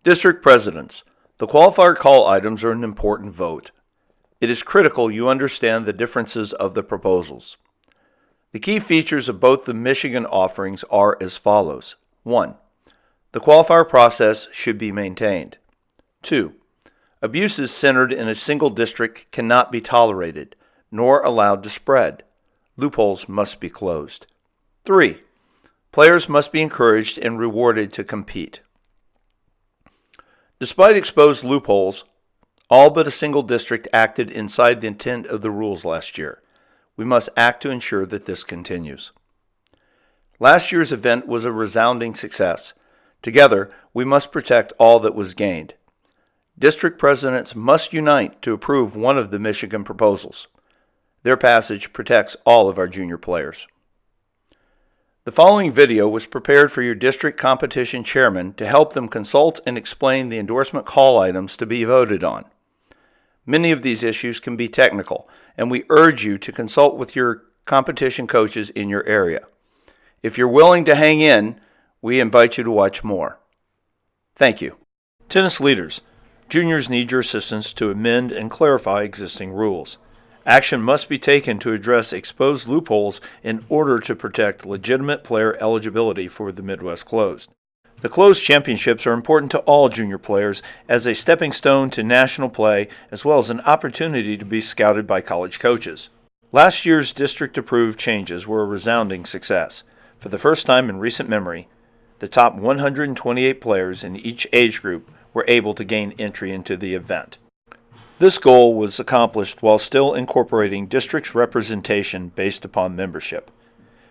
District Presidents. The qualifier call items are an important vote. It is critical you understand the differences of the proposals. The key features of both the Michigan offerings are as follows. 1. The qualifier process should be maintained. 2. Abuses centered in a single district cannot be tolerated, nor allowed to spread. Loopholes must be closed. 3. Players must be encouraged and rewarded to compete. Despite exposed loopholes, all but a single district acted inside the intent of the rules last year. We must act to ensure that this continues. Last year's event was a resounding success. Together, we must protect all that was gained. District presidents must unite to approve one of the Michigan proposals. Their passage protects all of our junior players. The following video was prepared for your district competition chairman to help them consult and explain the endorsement call items to be voted on. Many of these issues can be technical, and we urge you to consult with your competition coaches in your area. If you're willing to hang in, we invite you to watch more. Thank you. Tennis leaders, juniors need your assistance to amend and clarify existing rules. Action must be taken to address exposed loopholes in order to protect legitimate player eligibility for the Midwest Closed. The Closed Championships are important to all junior players as a stepping stone to national play as well as an opportunity to be scouted by college coaches. Last year's district-approved changes were a resounding success. For the first time in recent memory, the top 128 players in each age group were able to gain entry into the event. This goal was accomplished while still incorporating district's representation based upon membership.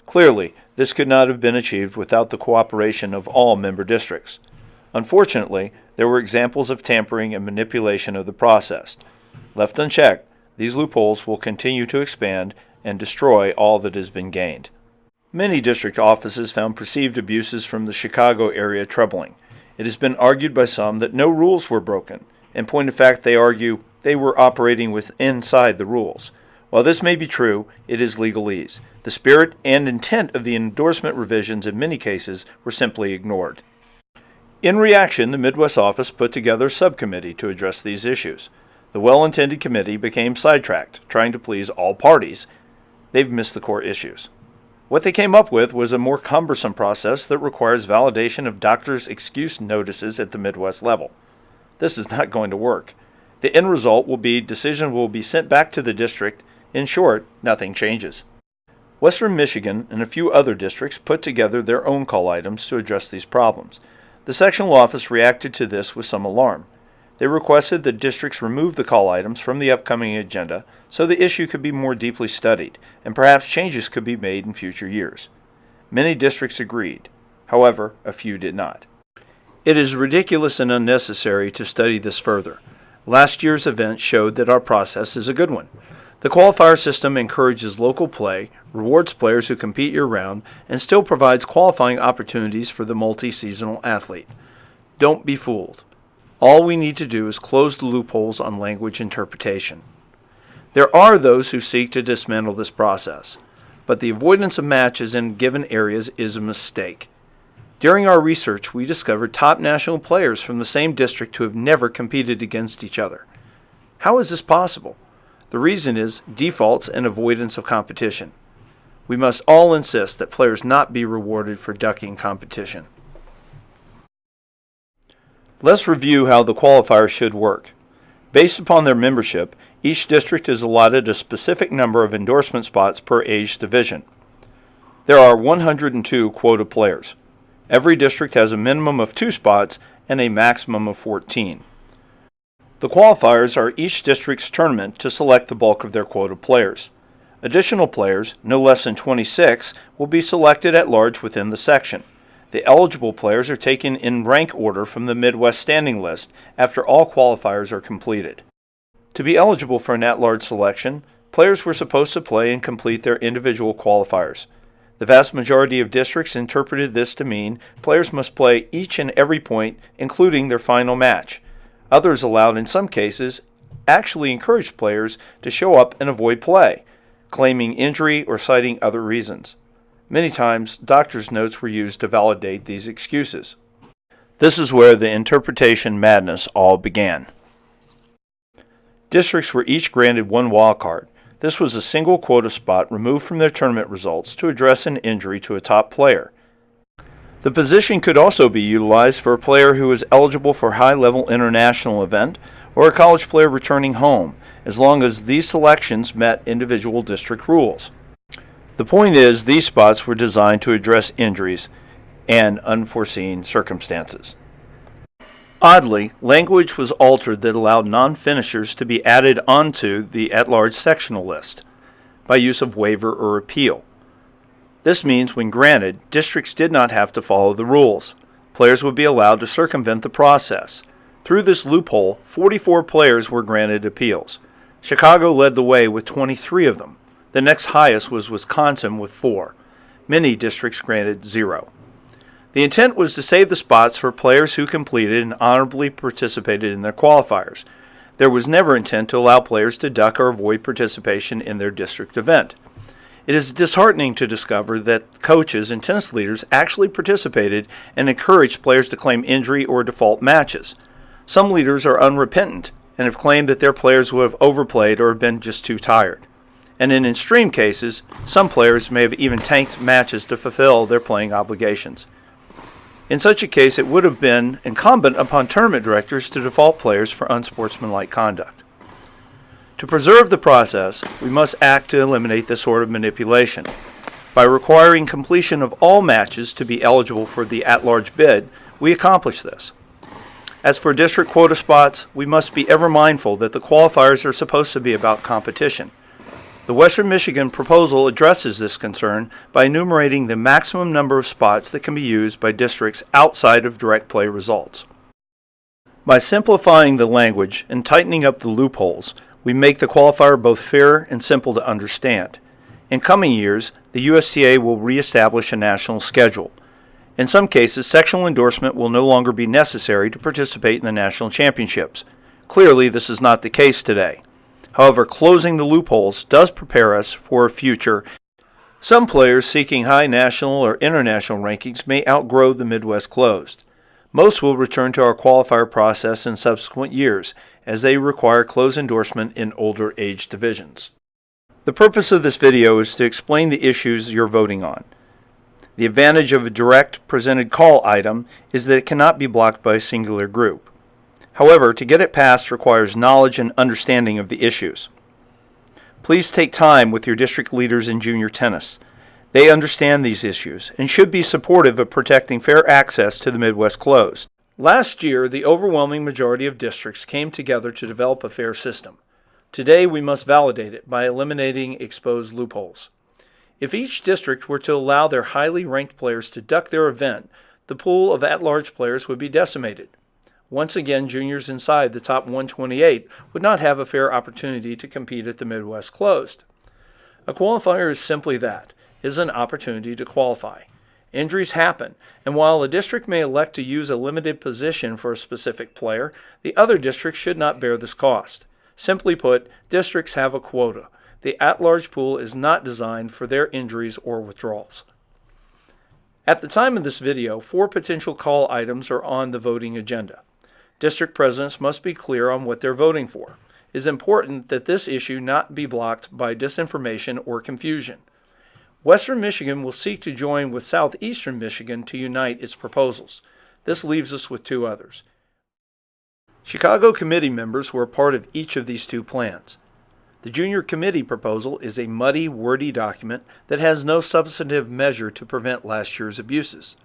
Clearly, this could not have been achieved without the cooperation of all member districts. Unfortunately, there were examples of tampering and manipulation of the process. Left unchecked, these loopholes will continue to expand and destroy all that has been gained. Many district offices found perceived abuses from the Chicago area troubling. It has been argued by some that no rules were broken. In point of fact, they argue they were operating inside the rules. While this may be true, it is legalese. The spirit and intent of the endorsement revisions in many cases were simply ignored. In reaction, the Midwest office put together a subcommittee to address these issues. The well-intended committee became sidetracked, trying to please all parties. They've missed the core issues. What they came up with was a more cumbersome process that requires validation of doctors' excuse notices at the Midwest level. This is not going to work. The end result will be decision will be sent back to the district. In short, nothing changes. Western Michigan and a few other districts put together their own call items to address these problems. The sectional office reacted to this with some alarm. They requested that districts remove the call items from the upcoming agenda so the issue could be more deeply studied and perhaps changes could be made in future years. Many districts agreed. However, a few did not. It is ridiculous and unnecessary to study this further. Last year's event showed that our process is a good one. The qualifier system encourages local play, rewards players who compete year-round, and still provides qualifying opportunities for the multi-seasonal athlete. Don't be fooled. All we need to do is close the loopholes on language interpretation. There are those who seek to dismantle this process, but the avoidance of matches in given areas is a mistake. During our research, we discovered top national players from the same district who have never competed against each other. How is this possible? The reason is defaults and avoidance of competition. We must all insist that players not be rewarded for ducking competition. Let's review how the qualifier should work. Based upon their membership, each district is allotted a specific number of endorsement spots per age division. There are 102 quota players. Every district has a minimum of 2 spots and a maximum of 14. The qualifiers are each district's tournament to select the bulk of their quota players. Additional players, no less than 26, will be selected at large within the section. The eligible players are taken in rank order from the Midwest standing list after all qualifiers are completed. To be eligible for an at-large selection, players were supposed to play and complete their individual qualifiers. The vast majority of districts interpreted this to mean players must play each and every point, including their final match. Others allowed, in some cases, actually encouraged players to show up and avoid play, claiming injury or citing other reasons. Many times, doctors' notes were used to validate these excuses. This is where the interpretation madness all began. Districts were each granted one wild card. This was a single quota spot removed from their tournament results to address an injury to a top player. The position could also be utilized for a player who is eligible for a high-level international event or a college player returning home, as long as these selections met individual district rules. The point is, these spots were designed to address injuries and unforeseen circumstances. Oddly, language was altered that allowed non-finishers to be added onto the at-large sectional list by use of waiver or appeal. This means when granted, districts did not have to follow the rules. Players would be allowed to circumvent the process. Through this loophole, 44 players were granted appeals. Chicago led the way with 23 of them. The next highest was Wisconsin with 4. Many districts granted 0. The intent was to save the spots for players who completed and honorably participated in their qualifiers. There was never intent to allow players to duck or avoid participation in their district event. It is disheartening to discover that coaches and tennis leaders actually participated and encouraged players to claim injury or default matches. Some leaders are unrepentant and have claimed that their players would have overplayed or have been just too tired. And in extreme cases, some players may have even tanked matches to fulfill their playing obligations. In such a case, it would have been incumbent upon tournament directors to default players for unsportsmanlike conduct. To preserve the process, we must act to eliminate this sort of manipulation. By requiring completion of all matches to be eligible for the at-large bid, we accomplish this. As for district quota spots, we must be ever mindful that the qualifiers are supposed to be about competition. The Western Michigan proposal addresses this concern by enumerating the maximum number of spots that can be used by districts outside of direct play results. By simplifying the language and tightening up the loopholes, we make the qualifier both fair and simple to understand. In coming years, the USTA will reestablish a national schedule. In some cases, sectional endorsement will no longer be necessary to participate in the national championships. Clearly, this is not the case today. However, closing the loopholes does prepare us for a future. Some players seeking high national or international rankings may outgrow the Midwest closed. Most will return to our qualifier process in subsequent years, as they require closed endorsement in older age divisions. The purpose of this video is to explain the issues you're voting on. The advantage of a direct presented call item is that it cannot be blocked by a singular group. However, to get it passed requires knowledge and understanding of the issues. Please take time with your district leaders in junior tennis. They understand these issues and should be supportive of protecting fair access to the Midwest closed. Last year, the overwhelming majority of districts came together to develop a fair system. Today, we must validate it by eliminating exposed loopholes. If each district were to allow their highly ranked players to duck their event, the pool of at-large players would be decimated. Once again, juniors inside the top 128 would not have a fair opportunity to compete at the Midwest closed. A qualifier is simply that, is an opportunity to qualify. Injuries happen, and while a district may elect to use a limited position for a specific player, the other districts should not bear this cost. Simply put, districts have a quota. The at-large pool is not designed for their injuries or withdrawals. At the time of this video, 4 potential call items are on the voting agenda. District presidents must be clear on what they're voting for. It is important that this issue not be blocked by disinformation or confusion. Western Michigan will seek to join with Southeastern Michigan to unite its proposals. This leaves us with 2 others. Chicago committee members were a part of each of these 2 plans. The junior committee proposal is a muddy, wordy document that has no substantive measure to prevent last year's abuses.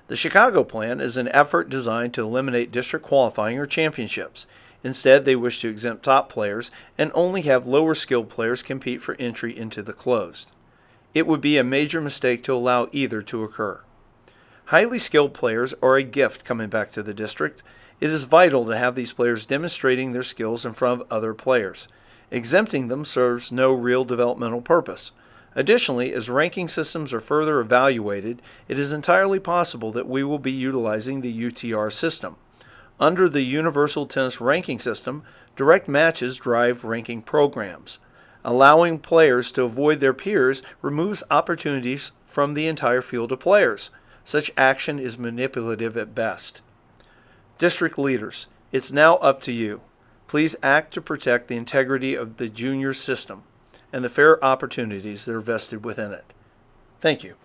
The Chicago plan is an effort designed to eliminate district qualifying or championships. Instead, they wish to exempt top players and only have lower skilled players compete for entry into the closed. It would be a major mistake to allow either to occur. Highly skilled players are a gift coming back to the district. It is vital to have these players demonstrating their skills in front of other players. Exempting them serves no real developmental purpose. Additionally, as ranking systems are further evaluated, it is entirely possible that we will be utilizing the UTR system. Under the Universal Tennis Ranking System, direct matches drive ranking programs. Allowing players to avoid their peers removes opportunities from the entire field of players. Such action is manipulative at best. District leaders, it's now up to you. Please act to protect the integrity of the junior system and the fair opportunities that are vested within it. Thank you.